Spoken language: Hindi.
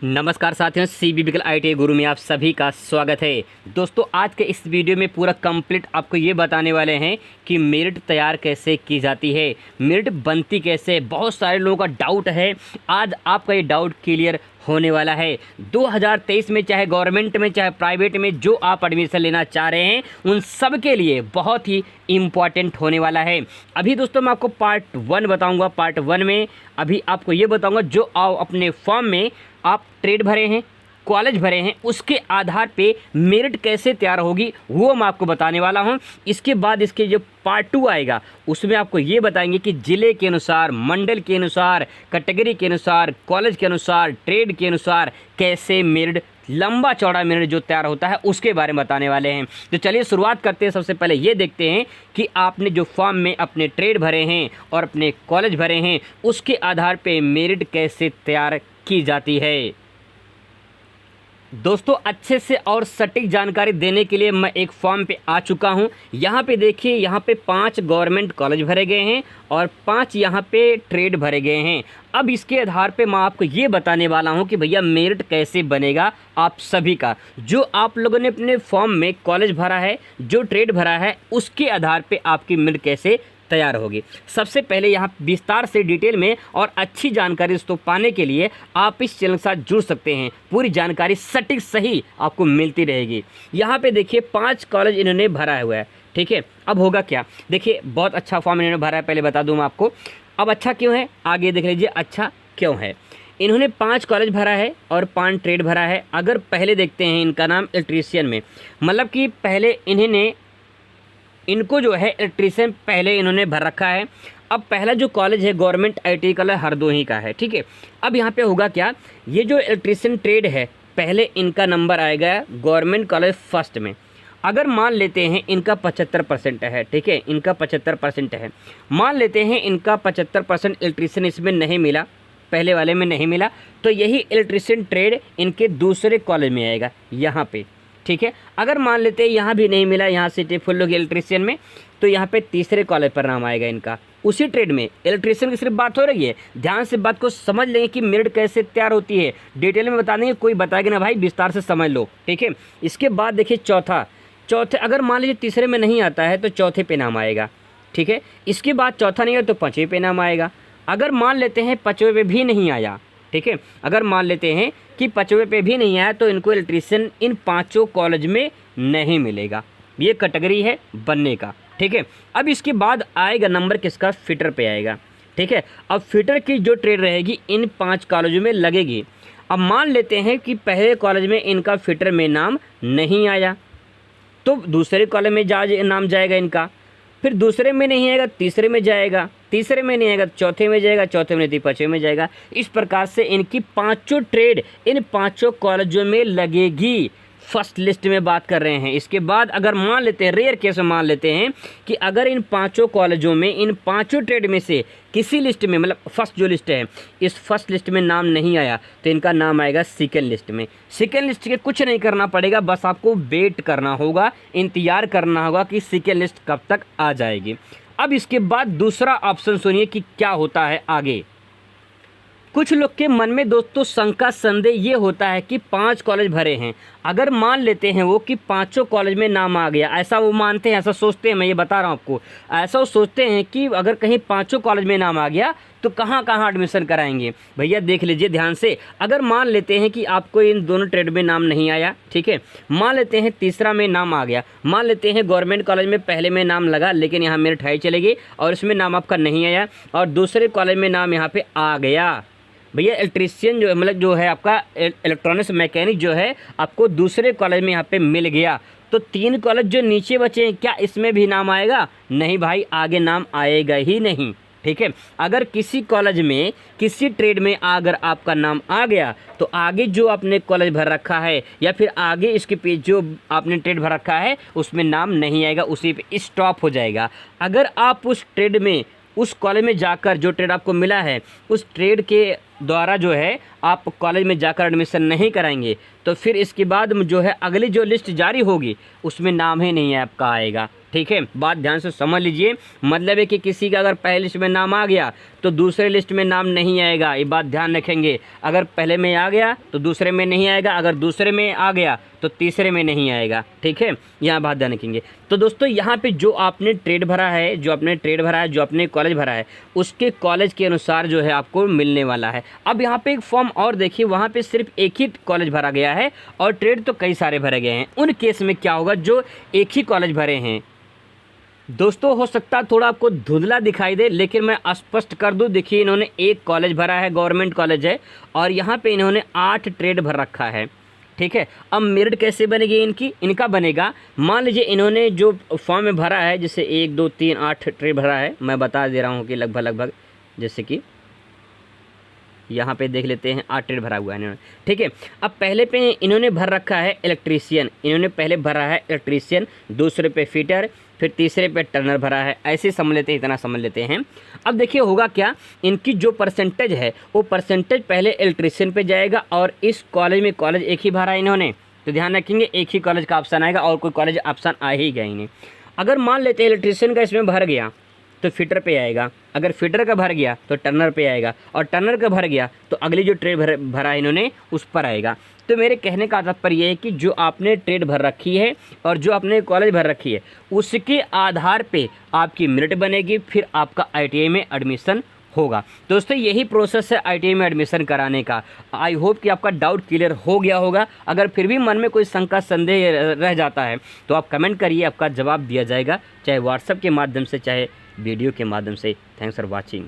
नमस्कार साथियों, CBBCL ITI गुरु में आप सभी का स्वागत है। दोस्तों, आज के इस वीडियो में पूरा कंप्लीट आपको ये बताने वाले हैं कि मेरिट तैयार कैसे की जाती है, मेरिट बनती कैसे। बहुत सारे लोगों का डाउट है, आज आपका ये डाउट क्लियर होने वाला है। 2023 में चाहे गवर्नमेंट में चाहे प्राइवेट में जो आप एडमिशन लेना चाह रहे हैं उन सब के लिए बहुत ही इम्पॉर्टेंट होने वाला है। अभी दोस्तों मैं आपको पार्ट 1 बताऊंगा। पार्ट 1 में अभी आपको ये बताऊंगा जो आप अपने फॉर्म में आप ट्रेड भरे हैं, कॉलेज भरे हैं, उसके आधार पे मेरिट कैसे तैयार होगी वो मैं आपको बताने वाला हूं। इसके बाद इसके जो पार्ट 2 आएगा उसमें आपको ये बताएंगे कि ज़िले के अनुसार, मंडल के अनुसार, कैटेगरी के अनुसार, कॉलेज के अनुसार, ट्रेड के अनुसार कैसे मेरिट, लंबा चौड़ा मेरिट जो तैयार होता है उसके बारे में बताने वाले हैं। तो चलिए शुरुआत करते हैं। सबसे पहले ये देखते हैं कि आपने जो फॉर्म में अपने ट्रेड भरे हैं और अपने कॉलेज भरे हैं उसके आधार पे मेरिट कैसे तैयार की जाती है। दोस्तों, अच्छे से और सटीक जानकारी देने के लिए मैं एक फॉर्म पे आ चुका हूं। यहाँ पे देखिए, यहाँ पे 5 गवर्नमेंट कॉलेज भरे गए हैं और 5 यहाँ पे ट्रेड भरे गए हैं। अब इसके आधार पे मैं आपको ये बताने वाला हूं कि भैया मेरिट कैसे बनेगा आप सभी का। जो आप लोगों ने अपने फॉर्म में कॉलेज भरा है, जो ट्रेड भरा है, उसके आधार पे आपकी मेरिट कैसे तैयार होगी। सबसे पहले यहाँ विस्तार से डिटेल में और अच्छी जानकारी दोस्तों पाने के लिए आप इस चैनल के साथ जुड़ सकते हैं। पूरी जानकारी सटीक सही आपको मिलती रहेगी। यहाँ पे देखिए 5 कॉलेज इन्होंने भरा हुआ है, ठीक है। अब होगा क्या, देखिए बहुत अच्छा फॉर्म इन्होंने भरा है, पहले बता दूँ मैं आपको। अब अच्छा क्यों है, आगे देख लीजिए अच्छा क्यों है। इन्होंने 5 कॉलेज भरा है और 5 ट्रेड भरा है। अगर पहले देखते हैं इनका नाम इलेक्ट्रीशियन में, मतलब कि पहले इनको जो है इलेक्ट्रीशियन पहले इन्होंने भर रखा है। अब पहला जो कॉलेज है गवर्नमेंट ITI कॉलेज हरदोई का है, ठीक है। अब यहाँ पे होगा क्या, ये जो इलेक्ट्रीशियन ट्रेड है पहले इनका नंबर आएगा गवर्नमेंट कॉलेज फर्स्ट में। अगर मान लेते हैं इनका 75% है, ठीक है, इनका 75% है, मान लेते हैं इनका 75% इलेक्ट्रीशियन इसमें नहीं मिला, पहले वाले में नहीं मिला, तो यही इलेक्ट्रीशियन ट्रेड इनके दूसरे कॉलेज में आएगा यहाँ पे, ठीक है। अगर मान लेते हैं यहाँ भी नहीं मिला, यहाँ सिटी फुल होगी इलेक्ट्रीशियन में, तो यहाँ पे तीसरे कॉलेज पर नाम आएगा इनका। उसी ट्रेड में इलेक्ट्रीशियन की सिर्फ बात हो रही है, ध्यान से बात को समझ लेंगे कि मेरिट कैसे तैयार होती है। डिटेल में बता देंगे, कोई बताएगा ना भाई, विस्तार से समझ लो, ठीक है। इसके बाद देखिए चौथे अगर मान लीजिए तीसरे में नहीं आता है तो चौथे पे नाम आएगा, ठीक है। इसके बाद चौथा नहीं है तो 5वें पे नाम आएगा। अगर मान लेते हैं 5वें पे भी नहीं आया, ठीक है, अगर मान लेते हैं कि 5वें पे भी नहीं आया तो इनको इलेक्ट्रीशियन इन 5 कॉलेज में नहीं मिलेगा। ये कैटेगरी है बनने का, ठीक है। अब इसके बाद आएगा नंबर किसका, फिटर पे आएगा, ठीक है। अब फिटर की जो ट्रेड रहेगी इन 5 कॉलेजों में लगेगी। अब मान लेते हैं कि पहले कॉलेज में इनका फिटर में नाम नहीं आया तो दूसरे कॉलेज में नाम जाएगा इनका, फिर दूसरे में नहीं आएगा तीसरे में जाएगा, तीसरे में नहीं आएगा चौथे में जाएगा, चौथे में नहीं 5वें में जाएगा। इस प्रकार से इनकी 5 ट्रेड इन 5 कॉलेजों में लगेगी। फर्स्ट लिस्ट में बात कर रहे हैं। इसके बाद अगर मान लेते हैं, रेयर केस में मान लेते हैं कि अगर इन 5 कॉलेजों में इन 5 ट्रेड में से किसी लिस्ट में, मतलब फर्स्ट जो लिस्ट है, इस फर्स्ट लिस्ट में नाम नहीं आया तो इनका नाम आएगा सेकेंड लिस्ट में। सेकेंड लिस्ट के कुछ नहीं करना पड़ेगा, बस आपको वेट करना होगा, इंतजार करना होगा कि सेकेंड लिस्ट कब तक आ जाएगी। अब इसके बाद दूसरा ऑप्शन सुनिए कि क्या होता है आगे। कुछ लोग के मन में दोस्तों शंका संदेह ये होता है कि 5 कॉलेज भरे हैं, अगर मान लेते हैं वो कि 5 कॉलेज में नाम आ गया, ऐसा वो मानते हैं, ऐसा सोचते हैं, मैं ये बता रहा हूँ आपको, ऐसा वो सोचते हैं कि अगर कहीं 5 कॉलेज में नाम आ गया तो कहाँ कहाँ एडमिशन कराएंगे। भैया देख लीजिए ध्यान से, अगर मान लेते हैं कि आपको इन दोनों ट्रेड में नाम नहीं आया, ठीक है, मान लेते हैं तीसरा में नाम आ गया, मान लेते हैं गवर्नमेंट कॉलेज में पहले में नाम लगा लेकिन यहाँ मेरिट हाई चलेगी और इसमें नाम आपका नहीं आया और दूसरे कॉलेज में नाम यहाँ पे आ गया, भैया इलेक्ट्रीशियन जो मतलब जो है आपका इलेक्ट्रॉनिक्स मैकेनिक जो है आपको दूसरे कॉलेज में यहाँ पे मिल गया, तो 3 कॉलेज जो नीचे बचे हैं क्या इसमें भी नाम आएगा? नहीं भाई, आगे नाम आएगा ही नहीं, ठीक है। अगर किसी कॉलेज में किसी ट्रेड में अगर आपका नाम आ गया तो आगे जो आपने कॉलेज भर रखा है या फिर आगे इसके पीछे जो आपने ट्रेड भर रखा है उसमें नाम नहीं आएगा, उसी पे स्टॉप हो जाएगा। अगर आप उस ट्रेड में, उस कॉलेज में जाकर जो ट्रेड आपको मिला है उस ट्रेड के द्वारा जो है आप कॉलेज में जाकर एडमिशन नहीं कराएंगे तो फिर इसके बाद जो है अगली जो लिस्ट जारी होगी उसमें नाम ही नहीं है आपका आएगा, ठीक है। बात ध्यान से समझ लीजिए, मतलब है कि किसी का अगर पहले लिस्ट में नाम आ गया तो दूसरे लिस्ट में नाम नहीं आएगा, ये बात ध्यान रखेंगे। अगर पहले में आ गया तो दूसरे में नहीं आएगा, अगर दूसरे में आ गया तो तीसरे में नहीं आएगा, ठीक है, यहाँ बात ध्यान रखेंगे। तो दोस्तों यहाँ पे जो आपने ट्रेड भरा है, जो आपने कॉलेज भरा है, उसके कॉलेज के अनुसार जो है आपको मिलने वाला है। अब यहाँ पे एक फॉर्म और देखिए, वहाँ पे सिर्फ एक ही कॉलेज भरा गया है और ट्रेड तो कई सारे भरे गए हैं। उन केस में क्या होगा, जो एक ही कॉलेज भरे हैं दोस्तों, हो सकता है थोड़ा आपको धुंधला दिखाई दे, लेकिन मैं स्पष्ट कर दूं। देखिए इन्होंने एक कॉलेज भरा है, गवर्नमेंट कॉलेज है, और यहाँ पे इन्होंने 8 ट्रेड भर रखा है, ठीक है। अब मेरिट कैसे बनेगी इनका बनेगा, मान लीजिए इन्होंने जो फॉर्म में भरा है, जैसे 1 2 3 8 ट्रेड भरा है, मैं बता दे रहा हूँ कि लगभग जैसे कि यहाँ पे देख लेते हैं 8 ट्रेड भरा हुआ है इन्होंने, ठीक है। अब पहले पे इन्होंने भर रखा है इलेक्ट्रीशियन, इन्होंने पहले भरा है इलेक्ट्रीशियन, दूसरे पे फिटर, फिर तीसरे पे टर्नर भरा है, ऐसे समझ लेते हैं, इतना समझ लेते हैं। अब देखिए होगा क्या, इनकी जो परसेंटेज है वो परसेंटेज पहले इलेक्ट्रीशियन पे जाएगा, और इस कॉलेज में कॉलेज एक ही भरा है इन्होंने, तो ध्यान रखेंगे एक ही कॉलेज का ऑप्शन आएगा और कोई कॉलेज ऑप्शन आ ही गया ही नहीं। अगर मान लेते हैं इलेक्ट्रीशियन का इसमें भर गया तो फिटर पे आएगा, अगर फिटर का भर गया तो टर्नर पे आएगा, और टर्नर का भर गया तो अगली जो ट्रेड भरा है इन्होंने उस पर आएगा। तो मेरे कहने का तात्पर्य ये है कि जो आपने ट्रेड भर रखी है और जो आपने कॉलेज भर रखी है, उसके आधार पे आपकी मेरिट बनेगी, फिर आपका ITI में एडमिशन होगा। दोस्तों यही प्रोसेस है ITI में एडमिशन कराने का। आई होप कि आपका डाउट क्लियर हो गया होगा। अगर फिर भी मन में कोई शंका संदेह रह जाता है तो आप कमेंट करिए, आपका जवाब दिया जाएगा, चाहे व्हाट्सएप के माध्यम से चाहे वीडियो के माध्यम से। Thanks for watching.